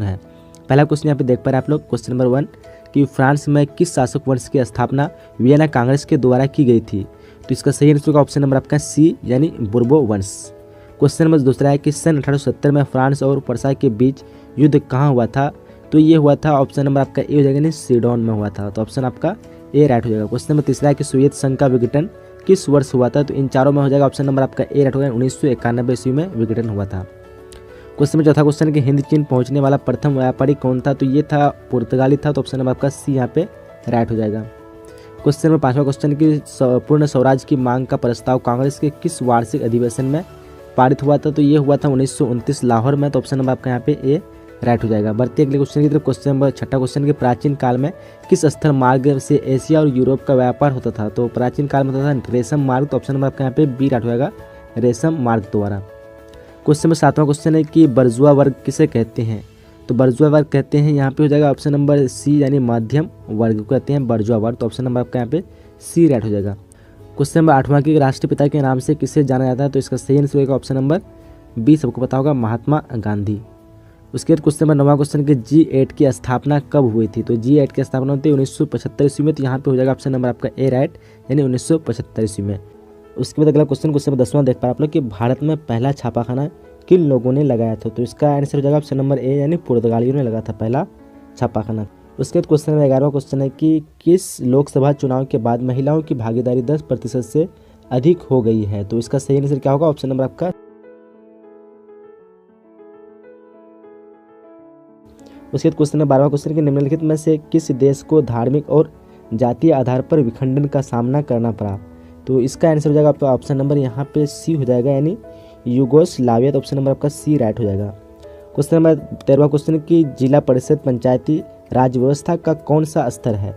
महत्वपूर्ण है। पहला क्वेश्चन यहाँ पे देख पा रहे हैं आप लोग, क्वेश्चन नंबर 1 कि फ्रांस में किस शासक वंश की स्थापना वियना कांग्रेस के द्वारा की गई थी? तो इसका सही आंसर होगा ऑप्शन नंबर आपका सी यानी बुर्बो वंश। क्वेश्चन नंबर दूसरा है कि सन 1870 में फ्रांस और वर्साई के बीच युद्ध कहाँ हुआ था? तो ये हुआ था ऑप्शन नंबर आपका ए हो जाएगा यानी सीडोन में हुआ था, तो ऑप्शन आपका ए राइट हो जाएगा। क्वेश्चन नंबर तीसरा है कि सोवियत संघ का विघटन किस वर्ष हुआ था? तो इन चारों में हो जाएगा ऑप्शन नंबर आपका ए राइट होगा, 1991 ईस्वी में विघटन हुआ था। क्वेश्चन में चौथा क्वेश्चन है कि हिंद चीन पहुंचने वाला प्रथम व्यापारी कौन था? तो ये था पुर्तगाली था, तो ऑप्शन नंबर आपका सी यहाँ पे राइट हो जाएगा। क्वेश्चन नंबर पांचवा क्वेश्चन की पूर्ण स्वराज की मांग का प्रस्ताव कांग्रेस के किस वार्षिक अधिवेशन में पारित हुआ था? तो ये हुआ था 1929 लाहौर में, तो ऑप्शन नंबर आपका यहाँ पे ए राइट हो जाएगा। बढ़ते अगले क्वेश्चन की तरफ। क्वेश्चन नंबर छठा क्वेश्चन कि प्राचीन काल में किस स्थल मार्ग से एशिया और यूरोप का व्यापार होता था? तो प्राचीन काल में होता था रेशम मार्ग, तो ऑप्शन नंबर आपका यहाँ पे बी राइट हो जाएगा, रेशम मार्ग द्वारा। क्वेश्चन नंबर सातवां क्वेश्चन है कि बर्जुआ वर्ग किसे कहते हैं? तो बर्जुआ वर्ग कहते हैं यहाँ पे हो जाएगा ऑप्शन नंबर सी यानी मध्यम वर्ग को कहते हैं बर्जुआ वर्ग, तो ऑप्शन नंबर आपका यहाँ पे सी राइट हो जाएगा। क्वेश्चन नंबर आठवां कि राष्ट्रपिता के नाम से किसे जाना जाता है? तो इसका सही आंसर होगा ऑप्शन नंबर बी, सबको पता होगा, महात्मा गांधी। उसके बाद क्वेश्चन नंबर नौवां क्वेश्चन कि G8 की स्थापना कब हुई थी? तो G8 की स्थापना होती है 1975 ईस्वी में, तो यहाँ पे हो जाएगा ऑप्शन नंबर आपका ए राइट यानी 1975 ईस्वी में। उसके बाद अगला क्वेश्चन नंबर 10वां देख पा आप लोग कि भारत में पहला छापाखाना किन लोगों ने लगाया था? तो इसका आंसर हो जाएगा ऑप्शन नंबर ए यानी पुर्तगालियों ने लगाया था पहला छापाखाना। उसके बाद क्वेश्चन नंबर 11वां क्वेश्चन है कि किस लोकसभा चुनाव के बाद महिलाओं की भागीदारी 10% से अधिक हो गई है? तो इसका सही आंसर क्या होगा? ऑप्शन नंबर आपका। उसके बाद क्वेश्चन नंबर 12वां क्वेश्चन कि निम्नलिखित में से किस देश को धार्मिक और जातीय आधार पर विखंडन का सामना करना पड़ा? तो इसका आंसर हो जाएगा आपका ऑप्शन नंबर यहाँ पे सी हो जाएगा यानी यूगोस्लाविया, तो ऑप्शन नंबर आपका सी राइट हो जाएगा। क्वेश्चन नंबर 13वां क्वेश्चन कि जिला परिषद पंचायती राज व्यवस्था का कौन सा स्तर है?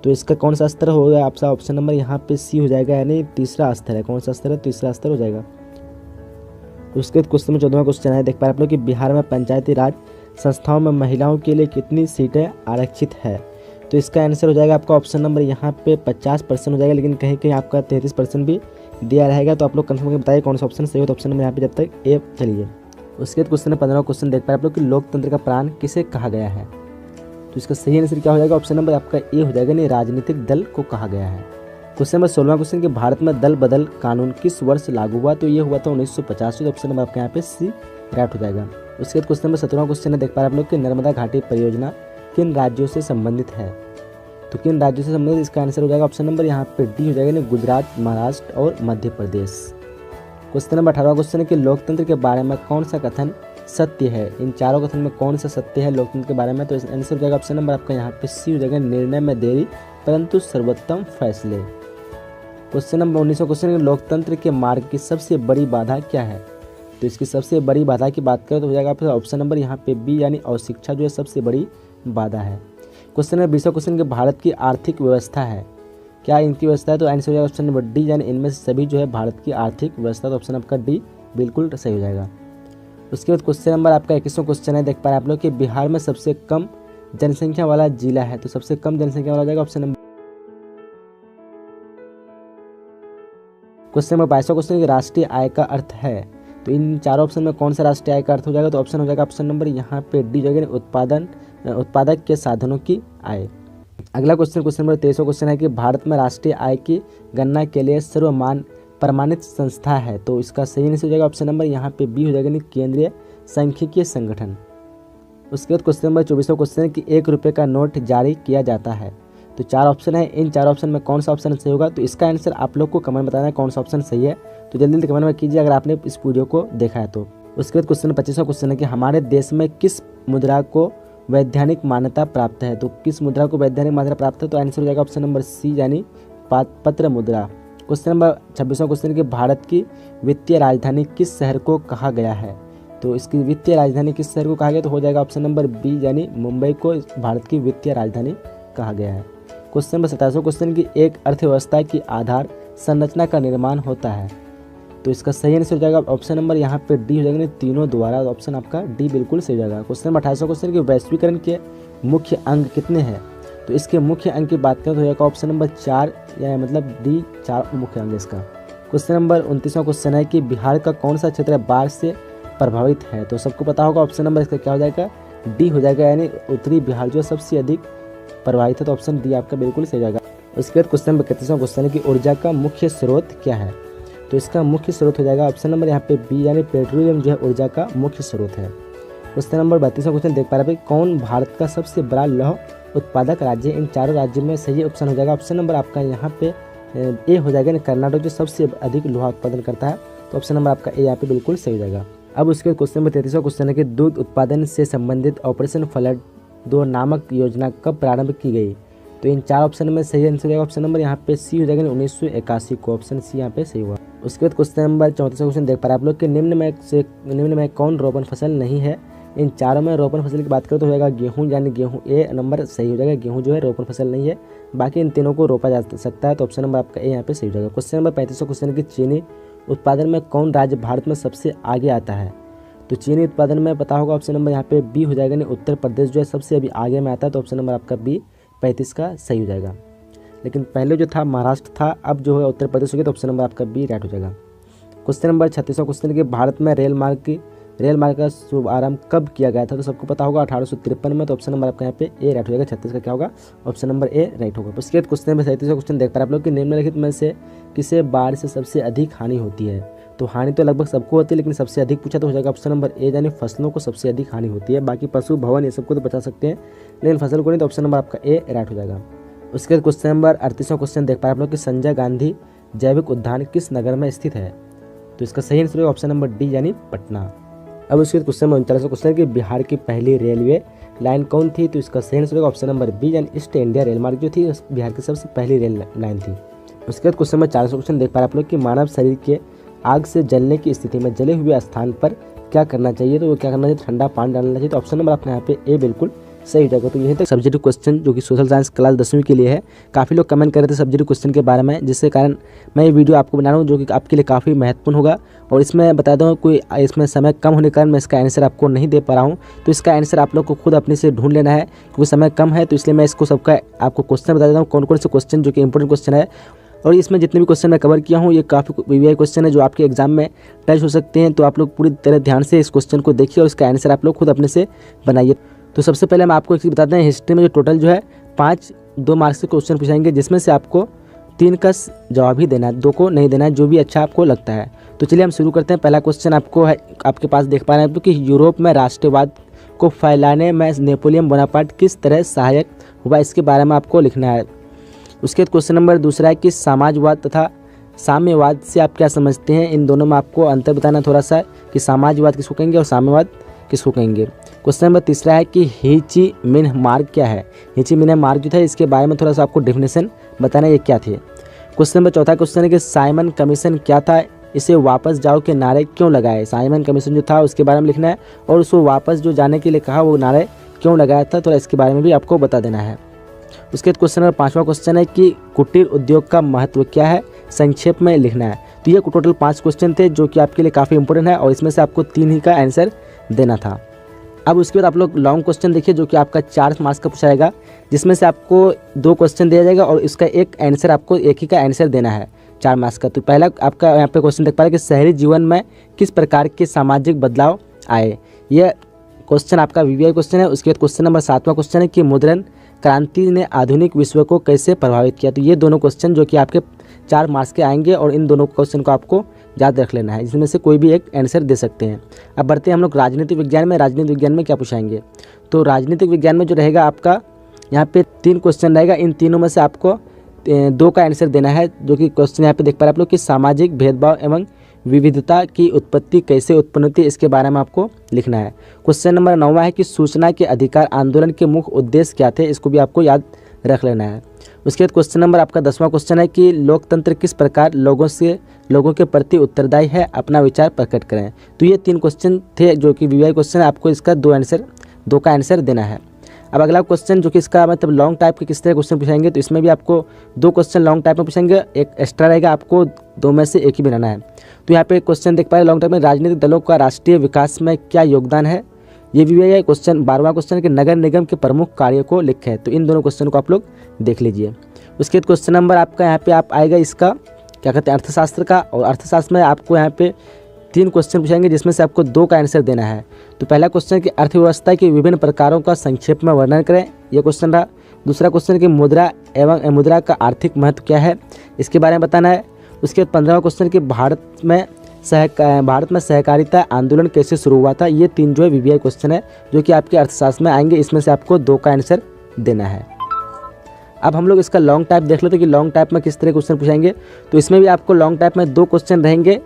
तो इसका कौन सा स्तर होगा आपका? ऑप्शन नंबर यहाँ पे सी हो जाएगा यानी तीसरा स्तर है। कौन सा स्तर है? तीसरा स्तर हो जाएगा। उसके बाद क्वेश्चन में 14वां क्वेश्चन है, देख पा रहे आप लोग कि बिहार में पंचायती राज संस्थाओं में महिलाओं के लिए कितनी सीटें आरक्षित है? तो इसका आंसर हो जाएगा आपका ऑप्शन नंबर यहाँ पे 50% हो जाएगा, लेकिन कहीं कहीं आपका 33% भी दिया रहेगा, तो आप लोग कंफर्म करके बताइए कौन सा ऑप्शन सही हो। तो ऑप्शन नंबर यहाँ पे जब तक ए चलिए। उसके बाद क्वेश्चन 15वां क्वेश्चन देख पाए आप लोग कि लोकतंत्र का प्राण किसे कहा गया है? तो इसका सही आंसर क्या हो जाएगा? ऑप्शन नंबर आपका ए हो जाएगा यानी राजनीतिक दल को कहा गया है। क्वेश्चन नंबर 16वां क्वेश्चन कि भारत में दल बदल कानून किस वर्ष लागू हुआ? तो ये हुआ था 1950, तो ऑप्शन नंबर आपका यहाँ पे सी राइट हो जाएगा। उसके बाद क्वेश्चन नंबर 17वां क्वेश्चन है, देख पा रहे आप लोग कि नर्मदा घाटी परियोजना किन राज्यों से संबंधित है? तो किन राज्यों से संबंधित? इसका आंसर हो जाएगा ऑप्शन नंबर यहाँ पे डी हो जाएगा यानी गुजरात, महाराष्ट्र और Madhya Pradesh. Question number 18वां question है कि लोकतंत्र के बारे में कौन सा कथन सत्य है? इन चारों कथन में कौन सा सत्य है लोकतंत्र के बारे में? तो आंसर हो जाएगा ऑप्शन नंबर आपका यहाँ पे सी हो जाएगा, निर्णय में देरी परंतु सर्वोत्तम फैसले। क्वेश्चन नंबर 19वां क्वेश्चन है लोकतंत्र के मार्ग की सबसे बड़ी बाधा क्या है? तो इसकी सबसे बड़ी बाधा की बात करें तो हो जाएगा आपका ऑप्शन नंबर यहाँ पे बी यानी अशिक्षा जो है सबसे बड़ी बाधा है। क्वेश्चन नंबर 20वां क्वेश्चन कि भारत की आर्थिक व्यवस्था है, क्या इनकी व्यवस्था है? तो आंसर हो जाएगा ऑप्शन नंबर डी यानी इनमें से सभी जो है भारत की आर्थिक व्यवस्था, तो ऑप्शन आपका डी बिल्कुल सही हो जाएगा। उसके बाद क्वेश्चन नंबर आपका 21वां क्वेश्चन है, देख पा रहे आप लोग कि बिहार में सबसे कम जनसंख्या वाला जिला है, तो सबसे कम जनसंख्या वाला हो जाएगा ऑप्शन नंबर। क्वेश्चन नंबर 22वां क्वेश्चन कि राष्ट्रीय आय का अर्थ है, तो इन चारों ऑप्शन में कौन सा राष्ट्रीय आय का अर्थ हो जाएगा? तो ऑप्शन हो जाएगा ऑप्शन नंबर यहाँ पे डी हो जाएगा उत्पादक के साधनों की आय। अगला क्वेश्चन नंबर 23वां क्वेश्चन है कि भारत में राष्ट्रीय आय की गणना के लिए सर्वमान प्रमाणित संस्था है, तो इसका सही आंसर हो जाएगा ऑप्शन नंबर यहाँ पे बी हो जाएगा यानी केंद्रीय सांख्यिकीय संगठन। उसके बाद क्वेश्चन नंबर 24वां क्वेश्चन है कि 1 रुपये का नोट जारी किया जाता है, तो 4 ऑप्शन है, इन 4 ऑप्शन में कौन सा ऑप्शन सही होगा? तो इसका आंसर आप लोग को कमेंट बताना है कौन सा ऑप्शन सही है, तो जल्दी जल्दी कमेंट में कीजिए अगर आपने इस वीडियो को देखा है तो। उसके बाद क्वेश्चन 25वां क्वेश्चन है कि हमारे देश में किस मुद्रा को वैधानिक मान्यता प्राप्त है? तो किस मुद्रा को वैधानिक मान्यता प्राप्त है? तो आंसर हो जाएगा ऑप्शन नंबर सी यानी पत्र मुद्रा। क्वेश्चन नंबर 26वां क्वेश्चन है कि भारत की वित्तीय राजधानी किस शहर को कहा गया है? तो इसकी वित्तीय राजधानी किस शहर को कहा गया? तो हो जाएगा ऑप्शन नंबर बी यानी मुंबई को भारत की वित्तीय राजधानी कहा गया है। क्वेश्चन नंबर 27वां क्वेश्चन की एक अर्थव्यवस्था की आधार संरचना का निर्माण होता है, तो इसका सही आंसर हो जाएगा ऑप्शन नंबर यहाँ पे डी हो जाएगा, तीनों द्वारा, ऑप्शन आपका डी बिल्कुल सही हो जाएगा। क्वेश्चन नंबर 28वां क्वेश्चन कि वैश्वीकरण के मुख्य अंग कितने हैं? तो इसके मुख्य अंग की बात करें तो हो जाएगा ऑप्शन नंबर 4 या मतलब डी 4 मुख्य अंग इसका। क्वेश्चन नंबर 29वां क्वेश्चन है कि बिहार का कौन सा क्षेत्र बाढ़ से प्रभावित है? तो सबको पता होगा ऑप्शन नंबर इसका क्या हो जाएगा, डी हो जाएगा, यानी उत्तरी बिहार जो सबसे अधिक प्रभावित है। तो ऑप्शन डी आपका बिल्कुल सही जाएगा। उसके बाद क्वेश्चन नंबर 31वां क्वेश्चन है कि ऊर्जा का मुख्य स्रोत क्या है। तो इसका मुख्य स्रोत हो जाएगा ऑप्शन नंबर यहाँ पे बी, यानी पेट्रोलियम जो है ऊर्जा का मुख्य स्रोत है। क्वेश्चन नंबर 32वां क्वेश्चन देख पा रहे हैं, कौन भारत का सबसे बड़ा लौह उत्पादक राज्य है। इन चारों राज्यों में सही ऑप्शन हो जाएगा ऑप्शन नंबर आपका यहाँ पे ए हो जाएगा, कर्नाटक जो सबसे अधिक लोहा उत्पादन करता है। तो ऑप्शन नंबर आपका ए यहाँ पे बिल्कुल सही हो जाएगा। अब उसके क्वेश्चन नंबर 33वां क्वेश्चन है कि दूध उत्पादन से संबंधित ऑपरेशन फ्लड 2 नामक योजना कब प्रारंभ की गई। तो इन 4 ऑप्शन में सही आंसर हो जाएगा ऑप्शन नंबर यहाँ पे सी हो जाएगा, 1981 को। ऑप्शन सी यहाँ पे सही हुआ। उसके बाद क्वेश्चन नंबर 34वां क्वेश्चन देख पा रहे हैं आप लोग कि निम्न में कौन रोपण फसल नहीं है। इन चारों में रोपण फसल की बात करें तो हो जाएगा गेहूँ, यानी गेहूँ ए नंबर सही हो जाएगा। गेहूँ जो है रोपण फसल नहीं है, बाकी इन तीनों को रोपा जा सकता है। तो ऑप्शन नंबर आपका ए यहाँ पे सही हो जाएगा। क्वेश्चन नंबर 35वां क्वेश्चन है कि चीनी उत्पादन में कौन राज्य भारत में सबसे आगे आता है। तो चीनी उत्पादन में पता होगा ऑप्शन नंबर यहाँ पे बी हो जाएगा, यानी उत्तर प्रदेश जो है सबसे अभी आगे में आता है। तो ऑप्शन नंबर आपका बी 35 का सही हो जाएगा। लेकिन पहले जो था महाराष्ट्र था, अब जो है उत्तर प्रदेश हो गया। तो ऑप्शन नंबर आपका बी राइट हो जाएगा। क्वेश्चन नंबर 36वां क्वेश्चन है कि भारत में रेल मार्ग का शुभारंभ कब किया गया था। तो सबको पता होगा 1853 में। तो ऑप्शन नंबर आपका यहाँ पे ए राइट हो जाएगा। 36 का क्या होगा, ऑप्शन नंबर ए राइट होगा। उसके बाद क्वेश्चन नंबर 37वां क्वेश्चन देख पा रहे हैं आप लोग कि निम्नलिखित में से किसे बाढ़ से सबसे अधिक हानि होती है। तो हानि तो लगभग सबको होती है, लेकिन सबसे अधिक पूछा तो हो जाएगा ऑप्शन नंबर ए, यानी फसलों को सबसे अधिक हानि होती है। बाकी पशु भवन ये सबको तो बचा सकते हैं, लेकिन फसल को नहीं। तो ऑप्शन नंबर आपका ए राइट हो जाएगा। उसके बाद क्वेश्चन नंबर 38वां क्वेश्चन देख पा रहे हैं आप लोग कि संजय गांधी जैविक उद्यान किस नगर में स्थित है। तो इसका सही आंसर होगा ऑप्शन नंबर डी, यानी पटना। अब उसके बाद क्वेश्चन नंबर 39वां क्वेश्चन है कि बिहार की पहली रेलवे लाइन कौन थी। तो इसका सही आंसर होगा ऑप्शन नंबर बी, यानी ईस्ट इंडिया रेल मार्ग जो थी बिहार की सबसे पहली रेल लाइन थी। उसके बाद क्वेश्चन नंबर 40वां क्वेश्चन देख पा रहे हैं आप लोग कि मानव शरीर के आग से जलने की स्थिति में जले हुए स्थान पर क्या करना चाहिए। तो वो क्या करना चाहिए, ठंडा पानी डालना चाहिए। तो ऑप्शन नंबर अपने यहाँ पे ए बिल्कुल सही हो जाएगा। तो यही तक सब्जेक्टिव क्वेश्चन जो कि सोशल साइंस क्लास 10वीं के लिए है। काफ़ी लोग कमेंट कर रहे थे सब्जेक्टिव क्वेश्चन के बारे में, जिसके कारण मैं ये वीडियो आपको बना रहा हूँ, जो कि आपके लिए काफ़ी महत्वपूर्ण होगा। और इसमें बता दूँ कोई इसमें समय कम होने के कारण मैं इसका आंसर आपको नहीं दे पा रहा हूँ। तो इसका आंसर आप लोग को खुद अपने से ढूंढ लेना है, क्योंकि समय कम है। तो इसलिए मैं इसको सबका आपको क्वेश्चन बता देता हूँ, कौन कौन से क्वेश्चन जो कि इंपॉर्टेंट क्वेश्चन है। और इसमें जितने भी क्वेश्चन मैं कवर किया हूँ, ये काफ़ी वीवीआई क्वेश्चन है जो आपके एग्जाम में टच हो सकते हैं। तो आप लोग पूरी तरह ध्यान से इस क्वेश्चन को देखिए और इसका आंसर आप लोग खुद अपने से बनाइए। तो सबसे पहले हम आपको एक चीज़ बताते हैं, हिस्ट्री में जो टोटल जो है 5 2 मार्क्स के क्वेश्चन पूछाएंगे, जिसमें से आपको 3 का जवाब ही देना है, 2 को नहीं देना है, जो भी अच्छा आपको लगता है। तो चलिए हम शुरू करते हैं। पहला क्वेश्चन आपको है, आपके पास देख पा रहे हैं कि यूरोप में राष्ट्रवाद को फैलाने में नेपोलियन बोनापार्ट किस तरह सहायक हुआ, इसके बारे में आपको लिखना है। उसके बाद क्वेश्चन नंबर दूसरा है कि समाजवाद तथा साम्यवाद से आप क्या समझते हैं। इन दोनों में आपको अंतर बताना थोड़ा सा, कि समाजवाद किसको कहेंगे और साम्यवाद किसको कहेंगे। क्वेश्चन नंबर तीसरा है कि हीची मिन्ह मार्ग क्या है। हीची मिन्ह मार्ग जो था इसके बारे में थोड़ा सा आपको डेफिनेशन बताना, ये क्या थे। क्वेश्चन नंबर चौथा क्वेश्चन है कि साइमन कमीशन क्या था, इसे वापस जाओ के नारे क्यों लगाए। साइमन कमीशन जो था उसके बारे में लिखना है, और उसको वापस जो जाने के लिए कहा वो नारे क्यों लगाया था, थोड़ा इसके बारे में भी आपको बता देना है। उसके बाद क्वेश्चन नंबर 5वां क्वेश्चन है कि कुटीर उद्योग का महत्व क्या है, संक्षेप में लिखना है। तो ये टोटल 5 क्वेश्चन थे जो कि आपके लिए काफ़ी इंपॉर्टेंट है, और इसमें से आपको 3 ही का आंसर देना था। अब उसके बाद आप लोग लॉन्ग क्वेश्चन देखिए, जो कि आपका 4 मार्क्स का पूछा जाएगा, जिसमें से आपको 2 क्वेश्चन दिया जाएगा और इसका एक आंसर आपको एक ही का आंसर देना है 4 मार्क्स का। तो पहला आपका यहाँ पे क्वेश्चन देख पा रहे हैं कि शहरी जीवन में किस प्रकार के सामाजिक बदलाव आए। यह क्वेश्चन आपका वीवीआई क्वेश्चन है। उसके बाद क्वेश्चन नंबर 7वां क्वेश्चन है कि मुद्रण क्रांति ने आधुनिक विश्व को कैसे प्रभावित किया। तो ये दोनों क्वेश्चन जो कि आपके 4 मार्क्स के आएंगे, और इन दोनों क्वेश्चन को आपको याद रख लेना है, जिसमें से कोई भी एक आंसर दे सकते हैं। अब बढ़ते हैं हम लोग राजनीतिक विज्ञान में। राजनीतिक विज्ञान में क्या पूछाएंगे, तो राजनीतिक विज्ञान में जो रहेगा आपका यहाँ पे 3 क्वेश्चन रहेगा। इन तीनों में से आपको 2 का आंसर देना है, जो कि क्वेश्चन यहाँ पे देख पा रहे हैं आप लोग कि सामाजिक भेदभाव एवं विविधता की उत्पत्ति कैसे उत्पन्न होती है, इसके बारे में आपको लिखना है। क्वेश्चन नंबर 9वां है कि सूचना के अधिकार आंदोलन के मुख्य उद्देश्य क्या थे, इसको भी आपको याद रख लेना है। उसके बाद क्वेश्चन नंबर आपका 10वां क्वेश्चन है कि लोकतंत्र किस प्रकार लोगों के प्रति उत्तरदायी है, अपना विचार प्रकट करें। तो ये 3 क्वेश्चन थे जो कि वीवीआई क्वेश्चन है, आपको इसका 2 का आंसर देना है। अब अगला क्वेश्चन जो कि इसका मतलब लॉन्ग टाइप के किस तरह क्वेश्चन पूछेंगे, तो इसमें भी आपको 2 क्वेश्चन लॉन्ग टाइप में पूछेंगे, एक एक्स्ट्रा रहेगा, आपको 2 में से एक ही बनाना है। तो यहाँ पे क्वेश्चन देख पा रहे लॉन्ग टाइप में, राजनीतिक दलों का राष्ट्रीय विकास में क्या योगदान है। ये भी है क्वेश्चन 12वां क्वेश्चन कि नगर निगम के प्रमुख कार्यों को लिखें। तो इन दोनों क्वेश्चन को आप लोग देख लीजिए। उसके बाद क्वेश्चन नंबर आपका यहाँ पे आप आएगा इसका क्या कहते हैं अर्थशास्त्र का, और अर्थशास्त्र में आपको यहाँ पे 3 क्वेश्चन पूछेंगे जिसमें से आपको 2 का आंसर देना है। तो पहला क्वेश्चन कि अर्थव्यवस्था के विभिन्न प्रकारों का संक्षेप में वर्णन करें, ये क्वेश्चन रहा। दूसरा क्वेश्चन कि मुद्रा एवं मुद्रा का आर्थिक महत्व क्या है, इसके बारे में बताना है। उसके बाद 15वां क्वेश्चन कि भारत में सहकारिता आंदोलन कैसे शुरू हुआ था। ये 3 जो है वीवीआई क्वेश्चन है जो कि आपके अर्थशास्त्र में आएंगे, इसमें से आपको 2 का आंसर देना है। अब हम लोग इसका लॉन्ग टाइप देख लेते हैं कि लॉन्ग टाइप में किस तरह क्वेश्चन पूछेंगे। तो इसमें भी आपको लॉन्ग टाइप में 2 क्वेश्चन रहेंगे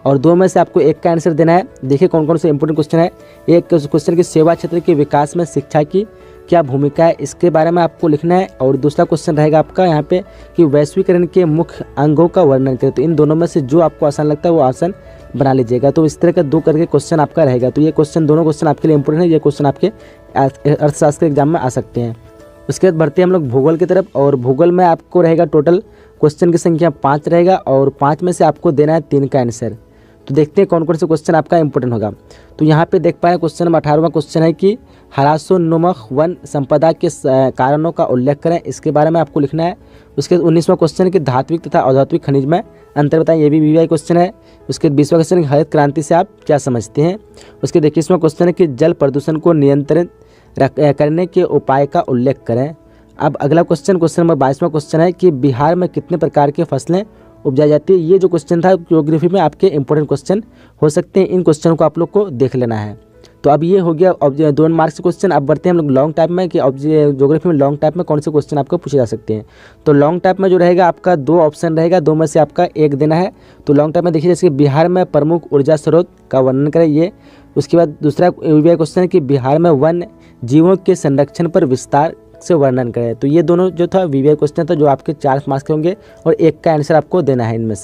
और 2 में से आपको 1 का आंसर देना है। देखिए कौन कौन से इंपॉर्टेंट क्वेश्चन है। एक क्वेश्चन की सेवा क्षेत्र के विकास में शिक्षा की क्या भूमिका है, इसके बारे में आपको लिखना है। और दूसरा क्वेश्चन रहेगा आपका यहाँ पे कि वैश्वीकरण के मुख्य अंगों का वर्णन करें। तो इन दोनों में से जो आपको आसान लगता है वो आसान बना लीजिएगा। तो इस तरह का 2 करके क्वेश्चन आपका रहेगा। तो ये क्वेश्चन दोनों क्वेश्चन आपके लिए इंपॉर्टेंट है, ये क्वेश्चन आपके अर्थशास्त्र एग्जाम में आ सकते हैं। उसके बाद बढ़ते हैं हम लोग भूगोल की तरफ। और भूगोल में आपको रहेगा टोटल क्वेश्चन की संख्या 5 रहेगा और 5 में से आपको देना है 3 का आंसर। तो देखते हैं कौन कौन से क्वेश्चन आपका इंपॉर्टेंट होगा। तो यहाँ पे देख पाए क्वेश्चन नंबर 18वां क्वेश्चन है कि ह्रासोन्मुख वन संपदा के कारणों का उल्लेख करें, इसके बारे में आपको लिखना है। उसके 19वां क्वेश्चन है कि धात्विक तथा अधात्विक खनिज में अंतर बताएं, ये भी वीवीआई क्वेश्चन है। उसके 20वां क्वेश्चन है कि हरित क्रांति से आप क्या समझते हैं। उसके 21वां क्वेश्चन है कि जल प्रदूषण को नियंत्रित करने के उपाय का उल्लेख करें। अब अगला क्वेश्चन नंबर 22वां क्वेश्चन है कि बिहार में कितने प्रकार की फसलें उपजाई जाती है। ये जो क्वेश्चन था ज्योग्राफी में आपके इंपॉर्टेंट क्वेश्चन हो सकते हैं, इन क्वेश्चन को आप लोग को देख लेना है। तो अब ये हो गया 2 मार्क्स के क्वेश्चन। अब बढ़ते हैं हम लोग लॉन्ग टाइप में कि ज्योग्राफी में लॉन्ग टाइप में कौन से क्वेश्चन आपको पूछे जा सकते हैं। तो लॉन्ग टाइप में जो रहेगा आपका 2 ऑप्शन रहेगा, 2 में से आपका 1 देना है। तो लॉन्ग टाइप में देखिए जैसे बिहार में प्रमुख ऊर्जा स्रोत का वर्णन करें ये। उसके बाद दूसरा वीवीआई क्वेश्चन है कि बिहार में वन्य जीवों के संरक्षण पर विस्तार से वर्णन करें। तो ये दोनों जो था वीवीआई क्वेश्चन था जो आपके 4 मार्क्स के होंगे और 1 का आंसर आपको देना है इनमें से।